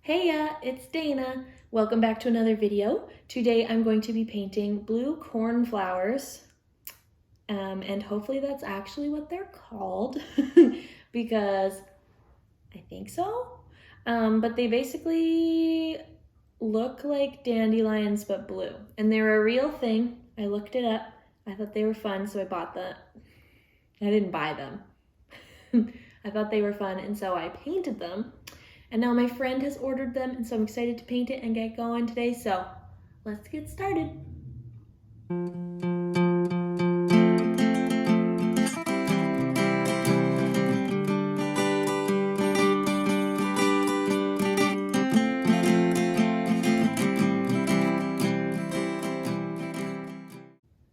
Hey, it's Dana. Welcome back to another video. Today I'm going to be painting blue cornflowers, and hopefully that's actually what they're called because I think so. But they basically look like dandelions but blue, and they're a real thing. I looked it up. I thought they were fun, so I bought them. I didn't buy them. I thought they were fun, and so I painted them. And now my friend has ordered them, and so I'm excited to paint it and get going today, so let's get started.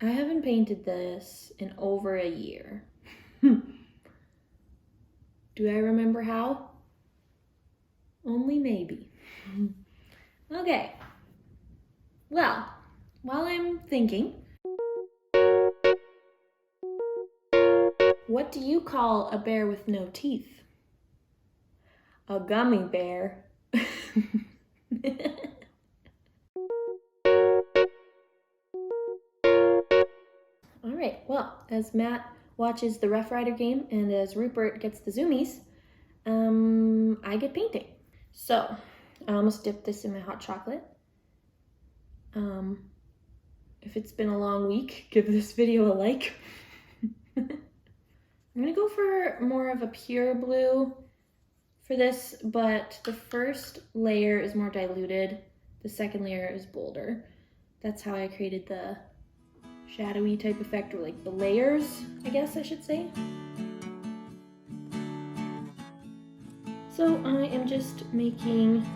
I haven't painted this in over a year. Do I remember how? Only maybe. Okay. Well, while I'm thinking, what do you call a bear with no teeth? A gummy bear. All right, well, as Matt watches the Rough Rider game and as Rupert gets the zoomies, I get painting. So, I almost dipped this in my hot chocolate. If it's been a long week, give this video a like. I'm gonna go for more of a pure blue for this, but the first layer is more diluted. The second layer is bolder. That's how I created the shadowy type effect, or like the layers, I guess I should say. So I am just making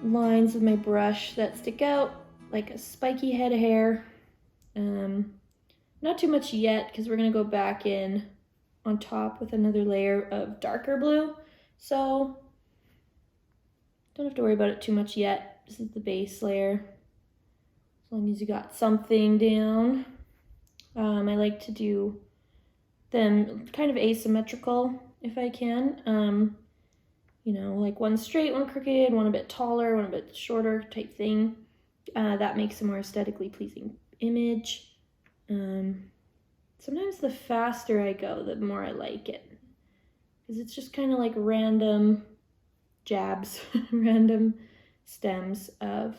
lines with my brush that stick out like a spiky head of hair. Not too much yet, because we're gonna go back in on top with another layer of darker blue. So don't have to worry about it too much yet. This is the base layer. As long as you got something down. I like to do them kind of asymmetrical if I can. You know, like one straight, one crooked, one a bit taller, one a bit shorter type thing. That makes a more aesthetically pleasing image. Sometimes the faster I go, the more I like it. Because it's just kind of like random jabs, random stems of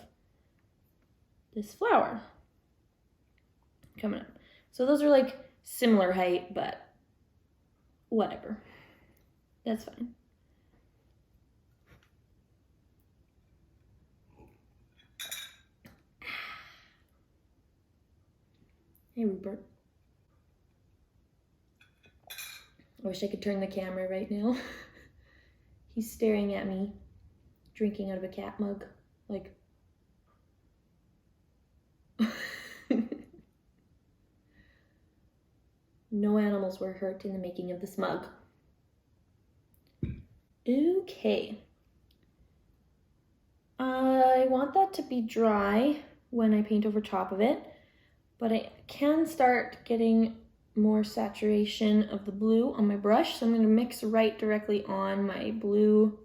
this flower coming up. So those are like similar height, but whatever. That's fine. Hey, Rupert. I wish I could turn the camera right now. He's staring at me, drinking out of a cat mug, like. No animals were hurt in the making of this mug. Okay. I want that to be dry when I paint over top of it, but I can start getting more saturation of the blue on my brush, so I'm going to mix right directly on my blue,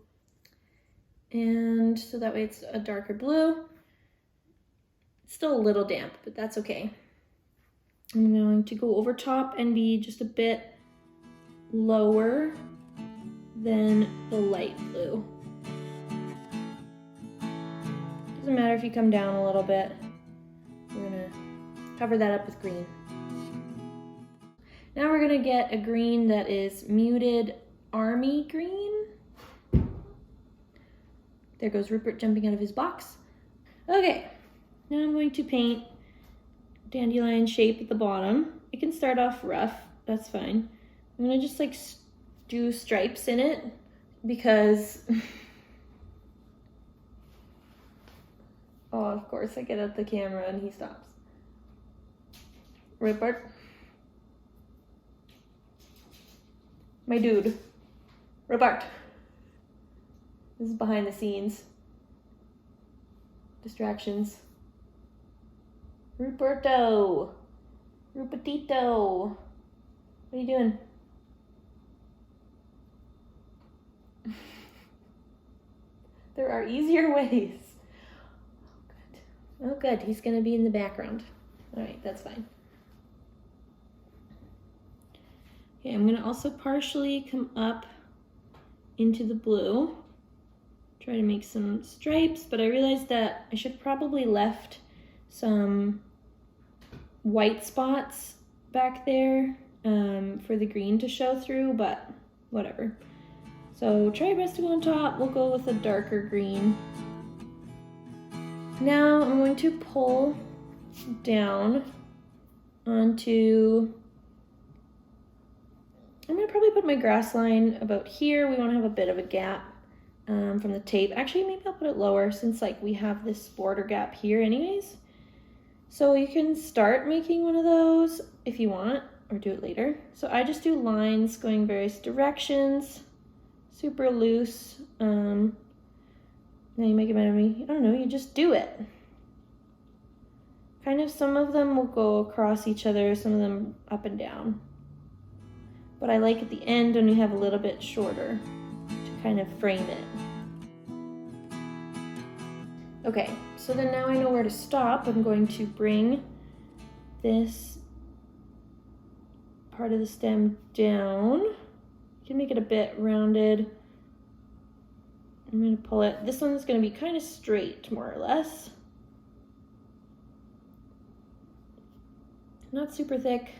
and so that way it's a darker blue. It's still a little damp, but that's okay. I'm going to go over top and be just a bit lower than the light blue. Doesn't matter if you come down a little bit. We're gonna cover that up with green. Now we're gonna get a green that is muted army green. There goes Rupert jumping out of his box. Okay, now I'm going to paint dandelion shape at the bottom. It can start off rough, that's fine. I'm gonna just like do stripes in it because oh, of course I get out the camera and he stops. Rupert. My dude. Rupert. This is behind the scenes. Distractions. Ruperto. Rupetito. What are you doing? There are easier ways. Oh, good. He's going to be in the background. All right, that's fine. Okay, I'm going to also partially come up into the blue. Try to make some stripes, but I realized that I should probably left some white spots back there for the green to show through, but whatever. So try your best to go on top. We'll go with a darker green. Now I'm going to pull down onto, I'm going to probably put my grass line about here. We want to have a bit of a gap from the tape. Actually, maybe I'll put it lower since like we have this border gap here anyways. So you can start making one of those if you want, or do it later. So I just do lines going various directions, super loose. Now you make it better me. I don't know, you just do it. Kind of, some of them will go across each other, some of them up and down. But I like at the end when you have a little bit shorter to kind of frame it. Okay, so then now I know where to stop. I'm going to bring this part of the stem down. You can make it a bit rounded. I'm going to pull it. This one's going to be kind of straight, more or less. Not super thick.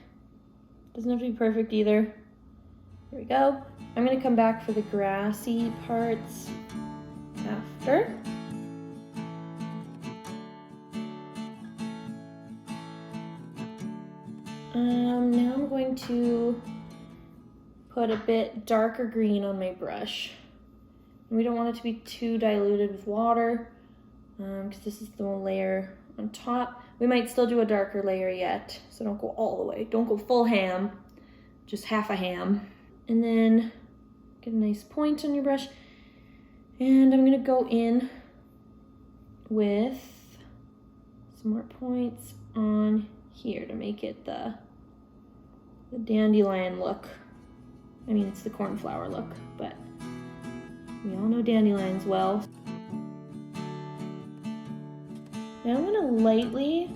Doesn't have to be perfect either. Here we go. I'm going to come back for the grassy parts after. Now I'm going to put a bit darker green on my brush. We don't want it to be too diluted with water because this is the one layer on top. We might still do a darker layer yet, so don't go all the way. Don't go full ham, just half a ham. And then get a nice point on your brush. And I'm gonna go in with some more points on here to make it the dandelion look. I mean, it's the cornflower look, but we all know dandelions well. Now I'm gonna lightly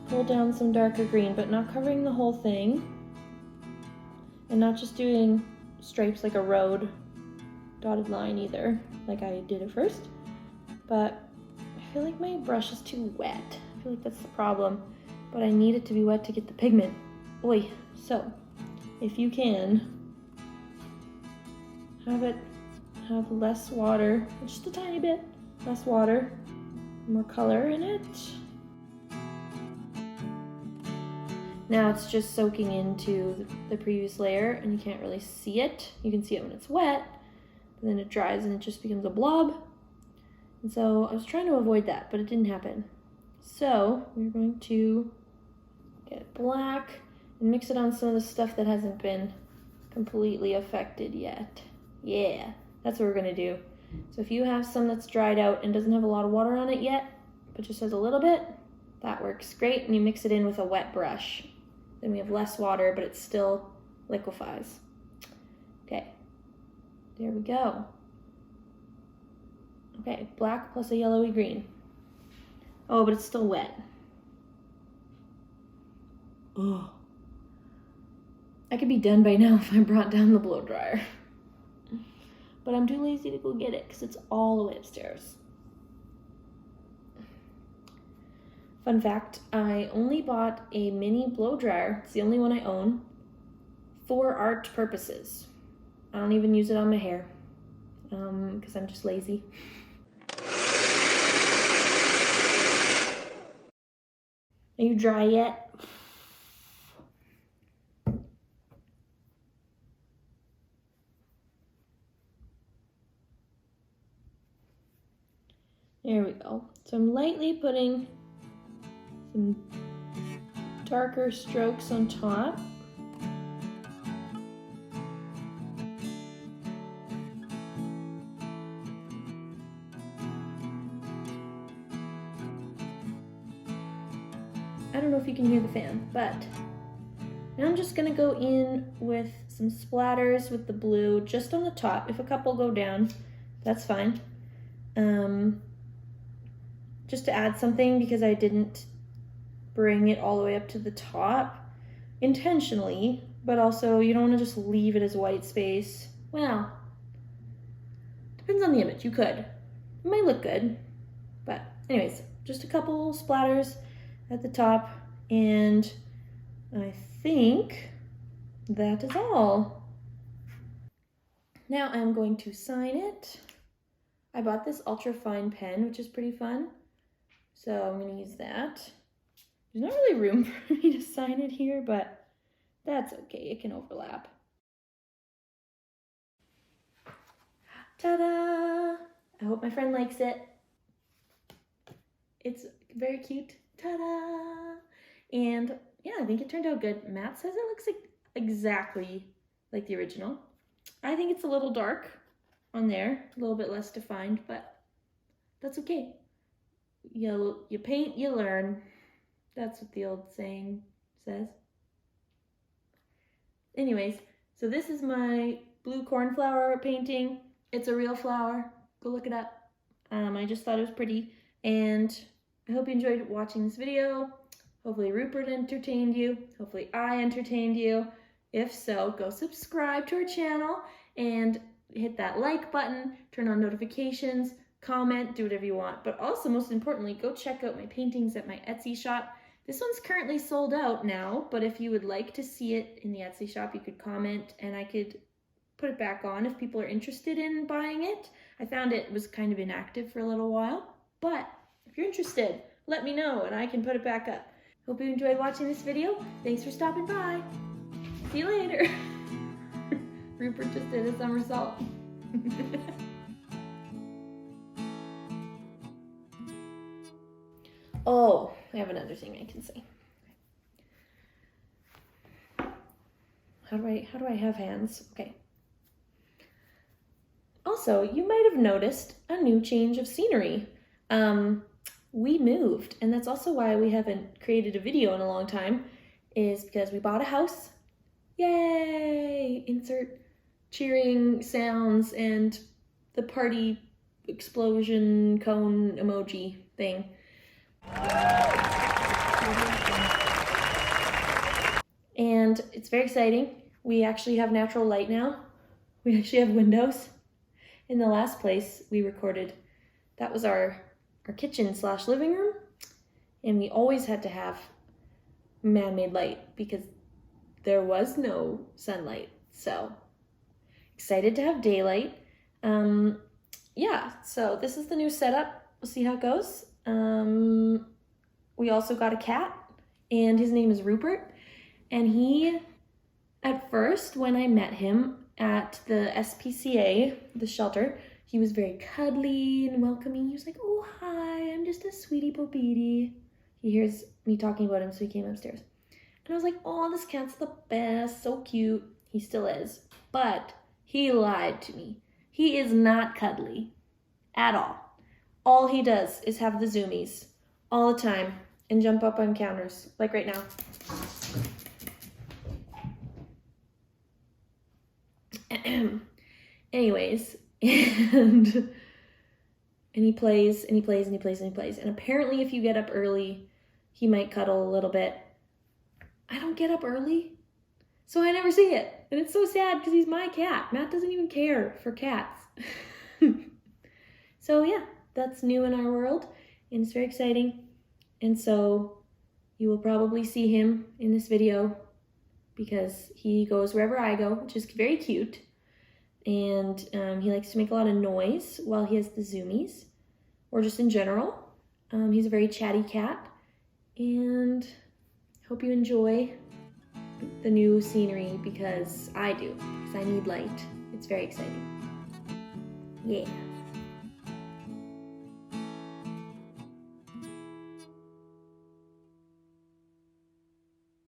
pull down some darker green, but not covering the whole thing. And not just doing stripes like a road dotted line either, like I did at first. But I feel like my brush is too wet. I feel like that's the problem. But I need it to be wet to get the pigment. Oi, so if you can, have less water, just a tiny bit less water, more color in it. Now it's just soaking into the previous layer and you can't really see it. You can see it when it's wet, but then it dries and it just becomes a blob. And so I was trying to avoid that, but it didn't happen. So we're going to get black and mix it on some of the stuff that hasn't been completely affected yet. Yeah, that's what we're gonna do. So if you have some that's dried out and doesn't have a lot of water on it yet, but just has a little bit, that works great. And you mix it in with a wet brush. Then we have less water, but it still liquefies. Okay, there we go. Okay, black plus a yellowy green. Oh, but it's still wet. Oh. I could be done by now if I brought down the blow dryer. But I'm too lazy to go get it because it's all the way upstairs. Fun fact, I only bought a mini blow dryer. It's the only one I own for art purposes. I don't even use it on my hair because I'm just lazy. Are you dry yet? There we go. So I'm lightly putting some darker strokes on top. I don't know if you can hear the fan, but now I'm just gonna go in with some splatters with the blue just on the top. If a couple go down, that's fine. just to add something because I didn't bring it all the way up to the top intentionally, but also you don't want to just leave it as white space. Well, depends on the image. You could. It might look good, but anyways, just a couple splatters at the top, and I think that is all. Now I'm going to sign it. I bought this ultra fine pen, which is pretty fun, so I'm going to use that. There's not really room for me to sign it here, but that's okay, it can overlap. Ta-da! I hope my friend likes it. It's very cute. Ta-da! And yeah, I think it turned out good. Matt says it looks like exactly like the original. I think it's a little dark on there, a little bit less defined, but that's okay. You paint, you learn. That's what the old saying says. Anyways, so this is my blue cornflower painting. It's a real flower. Go look it up. I just thought it was pretty, and I hope you enjoyed watching this video. Hopefully Rupert entertained you. Hopefully I entertained you. If so, go subscribe to our channel and hit that like button, turn on notifications, comment, do whatever you want. But also, most importantly, go check out my paintings at my Etsy shop. This one's currently sold out now, but if you would like to see it in the Etsy shop, you could comment and I could put it back on if people are interested in buying it. I found it was kind of inactive for a little while, but if you're interested, let me know and I can put it back up. Hope you enjoyed watching this video. Thanks for stopping by. See you later. Rupert just did a somersault. Oh, I have another thing I can say. How do I have hands? Okay. Also, you might have noticed a new change of scenery. We moved, and that's also why we haven't created a video in a long time, is because we bought a house. Yay! Insert cheering sounds and the party explosion cone emoji thing. And it's very exciting. We actually have natural light now. We actually have windows. In the last place we recorded, that was our kitchen / living room, and we always had to have man-made light because there was no sunlight. So excited to have daylight. Yeah, so this is the new setup. We'll see how it goes. We also got a cat, and his name is Rupert, and he, at first when I met him at the SPCA, the shelter, he was very cuddly and welcoming. He was like, oh, hi, I'm just a sweetie popiti. He hears me talking about him, so he came upstairs. And I was like, oh, this cat's the best, so cute. He still is. But he lied to me. He is not cuddly at all. All he does is have the zoomies all the time and jump up on counters, like right now. Anyways, and he plays and he plays and he plays and he plays. And apparently if you get up early, he might cuddle a little bit. I don't get up early, so I never see it. And it's so sad because he's my cat. Matt doesn't even care for cats. So yeah, that's new in our world and it's very exciting. And so you will probably see him in this video because he goes wherever I go, which is very cute. And he likes to make a lot of noise while he has the zoomies, or just in general. He's a very chatty cat, and hope you enjoy the new scenery because I do, because I need light. It's very exciting. Yeah.